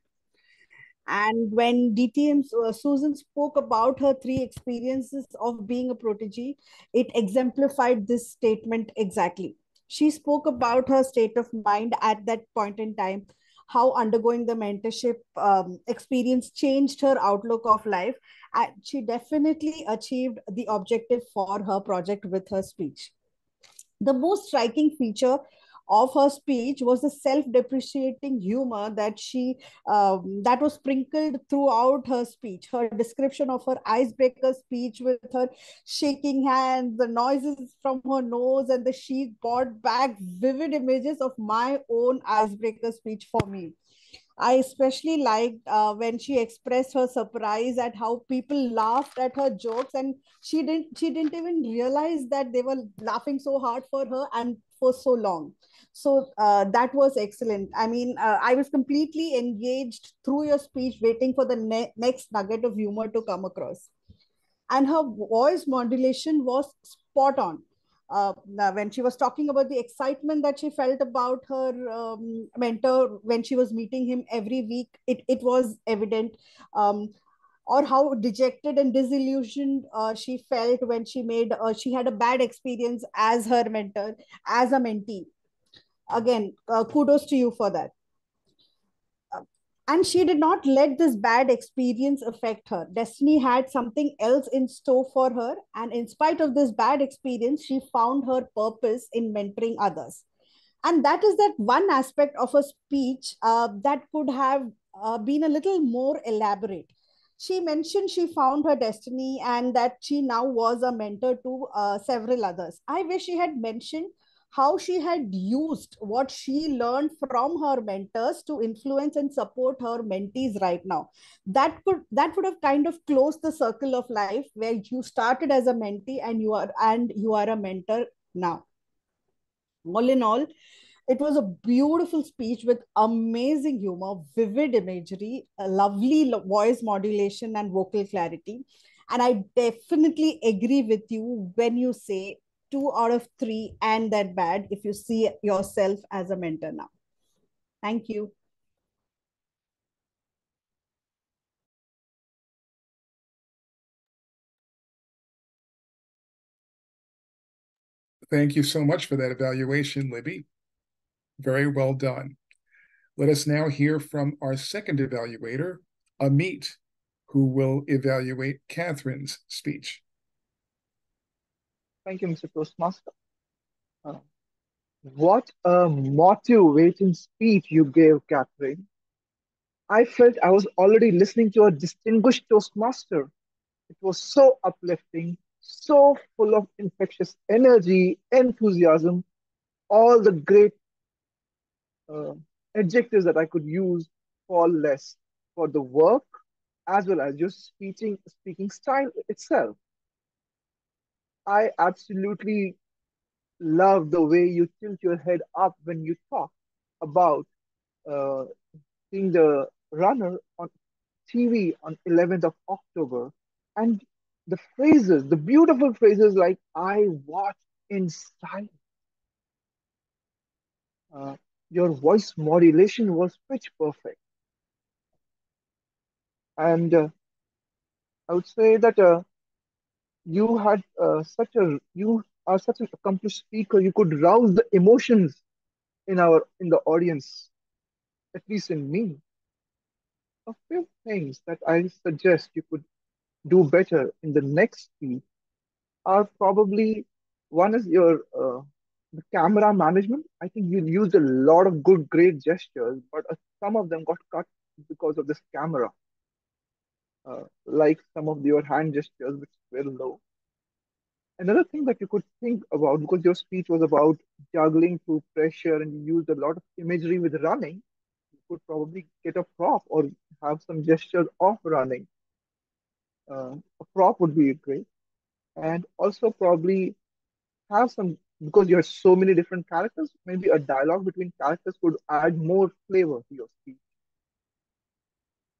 And when DTM Susan spoke about her 3 experiences of being a protege, it exemplified this statement exactly. She spoke about her state of mind at that point in time, how undergoing the mentorship experience changed her outlook of life. And she definitely achieved the objective for her project with her speech. The most striking feature of her speech was the self-depreciating humor that was sprinkled throughout her speech. Her description of her icebreaker speech with her shaking hands, the noises from her nose, and she brought back vivid images of my own icebreaker speech for me. I especially liked when she expressed her surprise at how people laughed at her jokes, and she didn't even realize that they were laughing so hard for her and for so long. So that was excellent. I mean, I was completely engaged through your speech, waiting for the next nugget of humor to come across. And her voice modulation was spot on. Now, when she was talking about the excitement that she felt about her mentor when she was meeting him every week, it was evident. Or how dejected and disillusioned she felt when she had a bad experience as her mentor, as a mentee. Again, kudos to you for that. And she did not let this bad experience affect her. Destiny had something else in store for her. And in spite of this bad experience, she found her purpose in mentoring others. And that is that one aspect of her speech that could have been a little more elaborate. She mentioned she found her destiny and that she now was a mentor to several others. I wish she had mentioned how she had used what she learned from her mentors to influence and support her mentees right now. That would have kind of closed the circle of life where you started as a mentee and you are a mentor now. All in all, it was a beautiful speech with amazing humor, vivid imagery, a lovely voice modulation, and vocal clarity. And I definitely agree with you when you say 2 out of 3 and that bad if you see yourself as a mentor now. Thank you. Thank you so much for that evaluation, Libby. Very well done. Let us now hear from our second evaluator, Amit, who will evaluate Catherine's speech. Thank you, Mr. Toastmaster. What a motivating speech you gave, Catherine. I felt I was already listening to a distinguished Toastmaster. It was so uplifting, so full of infectious energy, enthusiasm, all the great uh, adjectives that I could use for less for the work as well as your speaking style itself. I absolutely love the way you tilt your head up when you talk about uh, seeing the runner on TV on 11th of October and the phrases, the beautiful phrases like "I watched in silence." Uh, your voice modulation was pitch perfect, and I would say that you are such an accomplished speaker, you could rouse the emotions in the audience, at least in me. A few things that I suggest you could do better in the next speech are probably one is your the camera management. I think you used a lot of good, great gestures, but some of them got cut because of this camera, like some of your hand gestures, which were low. Another thing that you could think about, because your speech was about juggling through pressure and you used a lot of imagery with running, you could probably get a prop or have some gestures of running. A prop would be great. And also probably have some, because you have so many different characters, maybe a dialogue between characters could add more flavor to your speech.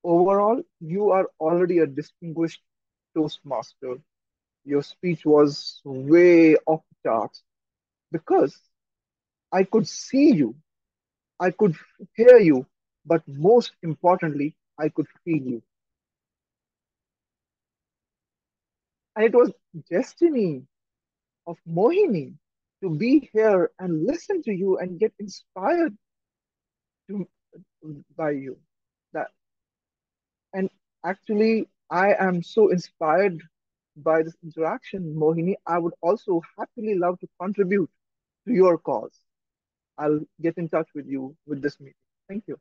Overall, you are already a distinguished Toastmaster. Your speech was way off the charts because I could see you, I could hear you, but most importantly, I could feel you. And it was destiny of Mohini to be here and listen to you and get inspired to, by you. That and actually, I am so inspired by this interaction, Mohini. I would also happily love to contribute to your cause. I'll get in touch with you with this meeting. Thank you.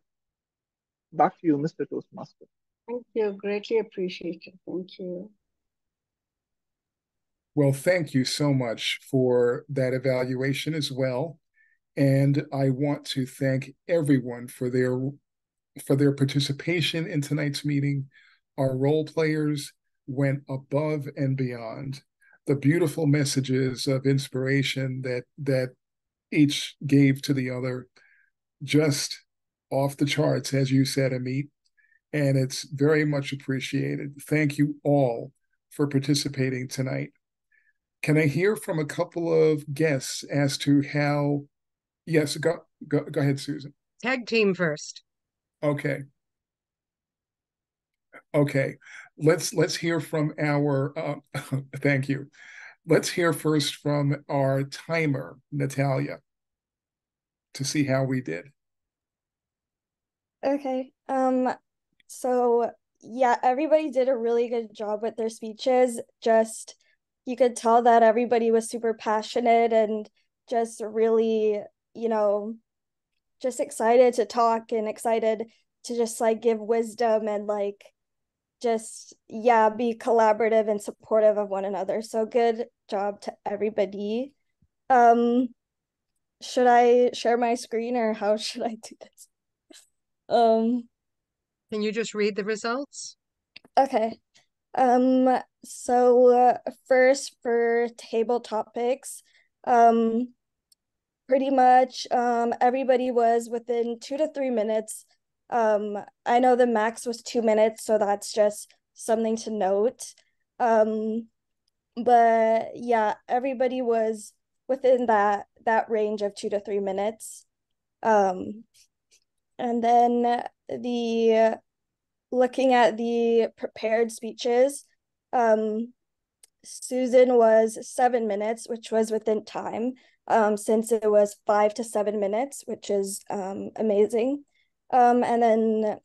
Back to you, Mr. Toastmaster. Thank you. Greatly appreciated. Thank you. Well, thank you so much for that evaluation as well. And I want to thank everyone for their participation in tonight's meeting. Our role players went above and beyond. The beautiful messages of inspiration that each gave to the other, just off the charts, as you said, Amit, and it's very much appreciated. Thank you all for participating tonight. Can I hear from a couple of guests as to how? Yes, go ahead, Susan. Tag team first. Okay. Let's hear from our. Thank you. Let's hear first from our timer, Natalia, to see how we did. Okay. So yeah, everybody did a really good job with their speeches. Just you could tell that everybody was super passionate and just really, just excited to talk and excited to just like give wisdom and like just be collaborative and supportive of one another. So good job to everybody. Should I share my screen or how should I do this? Can you just read the results? Okay. So first for table topics, pretty much everybody was within 2 to 3 minutes. I know the max was 2 minutes, so that's just something to note. But yeah, everybody was within that range of 2 to 3 minutes. And then looking at the prepared speeches, Susan was 7 minutes, which was within time, since it was 5 to 7 minutes, which is amazing. And then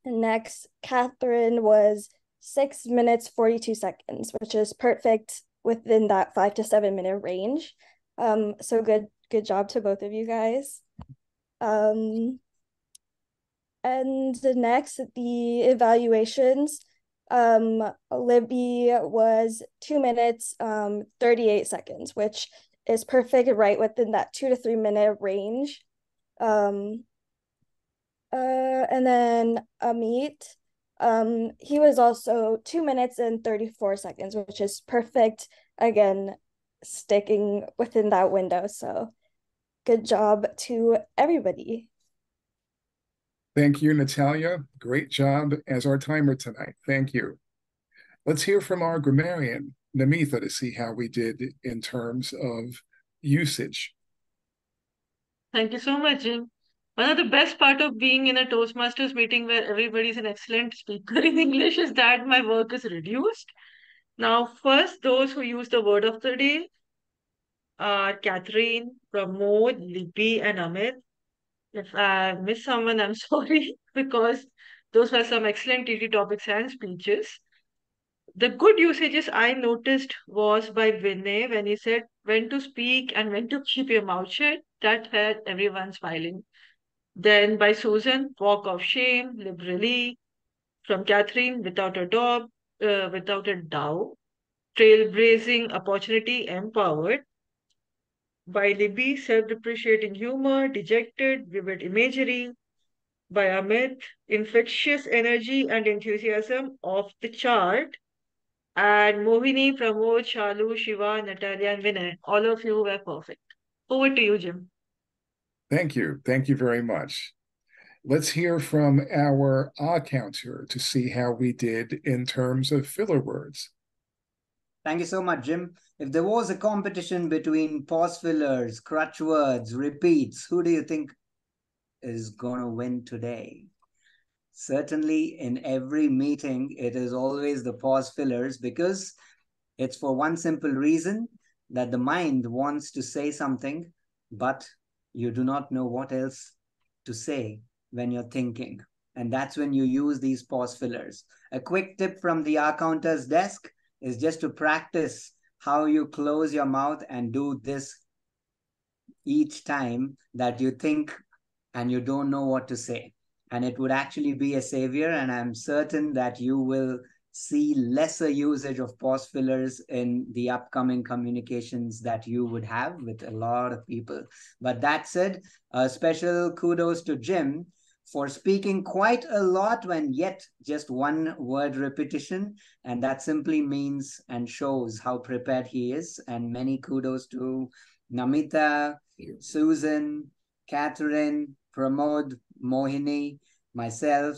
next, Catherine was 6 minutes 42 seconds, which is perfect within that 5 to 7 minute range. So good job to both of you guys. And next, the evaluations. Libby was 2 minutes 38 seconds, which is perfect right within that 2 to 3 minute range. And then Amit, he was also 2 minutes and 34 seconds, which is perfect, again, sticking within that window. So good job to everybody. Thank you, Natalia. Great job as our timer tonight. Thank you. Let's hear from our grammarian, Namitha, to see how we did in terms of usage. Thank you so much, Jim. One of the best part of being in a Toastmasters meeting where everybody's an excellent speaker in English is that my work is reduced. Now, first, those who use the word of the day. are Catherine, Pramod, Libby, and Amit. If I miss someone, I'm sorry, because those were some excellent TT topics and speeches. The good usages I noticed was by Vinay when he said when to speak and when to keep your mouth shut. That had everyone smiling. Then by Susan, walk of shame, liberally. From Catherine, without a doubt. Trailblazing opportunity empowered. By Libby, self-depreciating humor, dejected, vivid imagery. By Amit, infectious energy and enthusiasm off the chart. And Mohini, Pramod, Shalu, Shiva, Natalia, and Vinay. All of you were perfect. Over to you, Jim. Thank you. Thank you very much. Let's hear from our counter to see how we did in terms of filler words. Thank you so much, Jim. If there was a competition between pause fillers, crutch words, repeats, who do you think is going to win today? Certainly, in every meeting, it is always the pause fillers because it's for one simple reason that the mind wants to say something, but you do not know what else to say when you're thinking. And that's when you use these pause fillers. A quick tip from the R counter's desk is just to practice how you close your mouth and do this each time that you think and you don't know what to say. And it would actually be a savior. And I'm certain that you will see lesser usage of pause fillers in the upcoming communications that you would have with a lot of people. But that said, a special kudos to Jim for speaking quite a lot when yet just one word repetition. And that simply means and shows how prepared he is. And many kudos to Namita, Susan, Catherine, Pramod, Mohini, myself,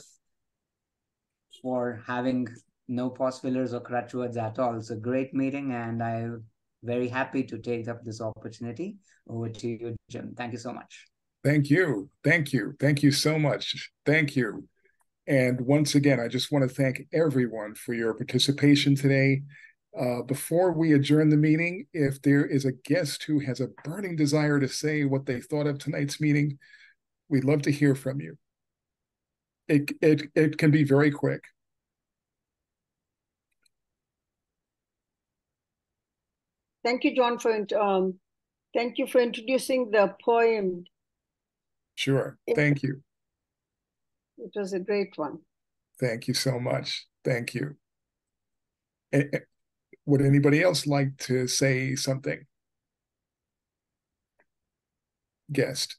for having no pause fillers or crutch words at all. It's a great meeting, and I'm very happy to take up this opportunity. Over to you, Jim. Thank you so much. Thank you. Thank you. Thank you so much. Thank you. And once again, I just want to thank everyone for your participation today. Before we adjourn the meeting, if there is a guest who has a burning desire to say what they thought of tonight's meeting, we'd love to hear from you. It can be very quick. Thank you, John, thank you for introducing the poem. Sure. Thank you. It was a great one. Thank you so much. Thank you. Would anybody else like to say something? Guest.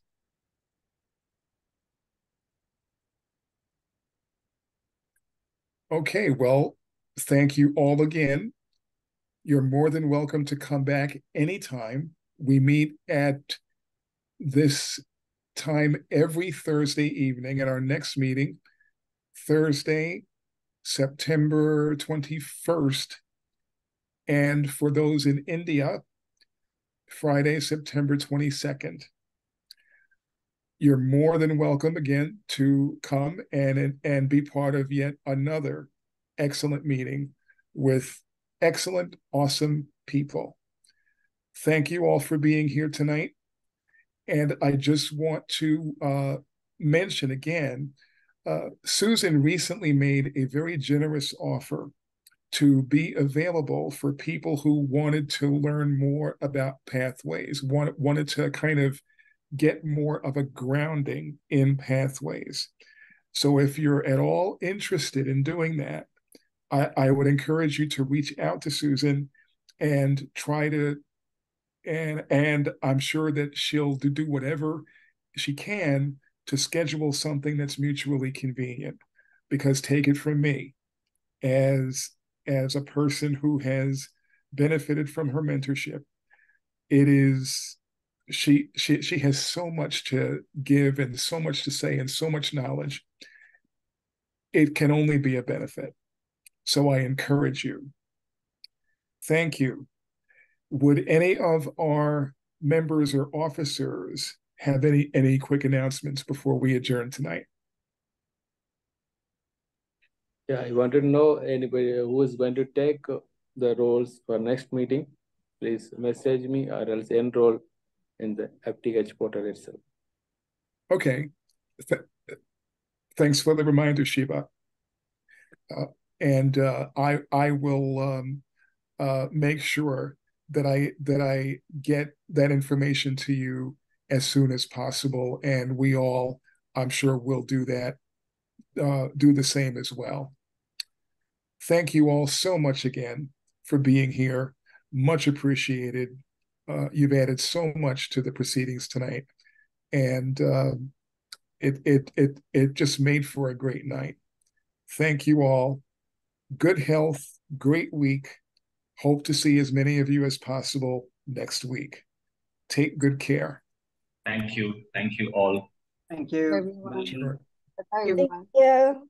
Okay, well, thank you all again. You're more than welcome to come back anytime. We meet at this time every Thursday evening at our next meeting, Thursday, September 21st. And for those in India, Friday, September 22nd. You're more than welcome again to come and be part of yet another excellent meeting with excellent, awesome people. Thank you all for being here tonight. And I just want to mention again, Susan recently made a very generous offer to be available for people who wanted to learn more about pathways, wanted to kind of get more of a grounding in pathways. So if you're at all interested in doing that, I would encourage you to reach out to Susan and try to, and I'm sure that she'll do whatever she can to schedule something that's mutually convenient. Because take it from me, as a person who has benefited from her mentorship, it is she has so much to give and so much to say and so much knowledge. It can only be a benefit. So I encourage you. Thank you. Would any of our members or officers have any quick announcements before we adjourn tonight? Yeah, I want to know anybody who is going to take the roles for next meeting. please message me or else enroll in the FTH portal itself. Okay. Thanks for the reminder, Shiva. I will make sure that I get that information to you as soon as possible, and we all, I'm sure, will do that, do the same as well. Thank you all so much again for being here. Much appreciated. You've added so much to the proceedings tonight, and it just made for a great night. Thank you all. Good health, great week. Hope to see as many of you as possible next week. Take good care. Thank you. Thank you all. Thank you. Everyone. Sure. Bye, Thank everyone. you.